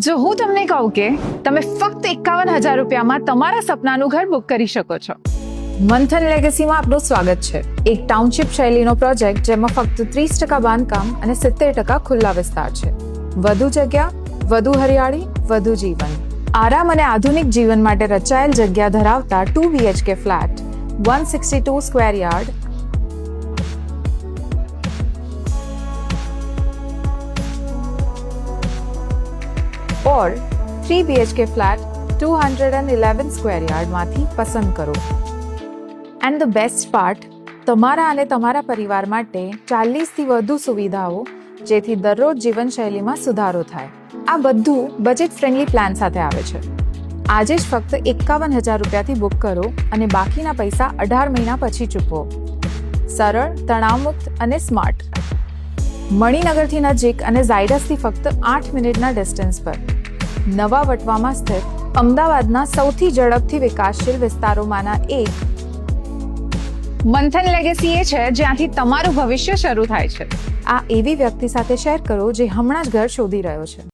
જો હું તમને કહું કે તમે ફક્ત 51,000 રૂપિયામાં તમારા સપનાનું ઘર બુક કરી શકો છો. મંથન લેગેસીમાં આપનું સ્વાગત છે. એક ટાઉનશીપ શૈલીનો પ્રોજેક્ટ જેમાં ફક્ત 30% બાંધકામ અને 70% ખુલ્લા વિસ્તાર છે. વધુ જગ્યા, વધુ હરિયાળી, વધુ જીવન. આરામ અને આધુનિક જીવન માટે રચાયેલ જગ્યા ધરાવતા 2 BHK ફ્લેટ, 162 સ્ક્વેર યાર્ડ, और 3 BHK ફ્લેટ 211 સ્ક્વેર યાર્ડમાંથી પસંદ કરો. એન્ડ ધ બેસ્ટ પાર્ટ, તમારા અને તમારા પરિવાર માટે 40થી વધુ સુવિધાઓ, જેથી દરરોજ જીવનશૈલીમાં સુધારો થાય. આ બધું બજેટ ફ્રેન્ડલી પ્લાન સાથે આવે છે. આજે જ ફક્ત 51,000 રૂપિયાથી બુક કરો અને બાકીના પૈસા 18 મહિના પછી ચૂકવો. સરળ, તણાવમુક્ત અને સ્માર્ટ. મણિનગરથી નજીક અને ઝાયડસથી ફક્ત 8 મિનિટના ડિસ્ટન્સ પર. નવા વટવામાં સ્થિત અમદાવાદના સૌથી ઝડપથી વિકાસશીલ વિસ્તારોમાંના એક. મંથન લેગેસી એ છે જ્યાંથી તમારું ભવિષ્ય શરૂ થાય છે. આ એવી વ્યક્તિ સાથે શેર કરો જે હમણાં જ ઘર શોધી રહ્યો છે.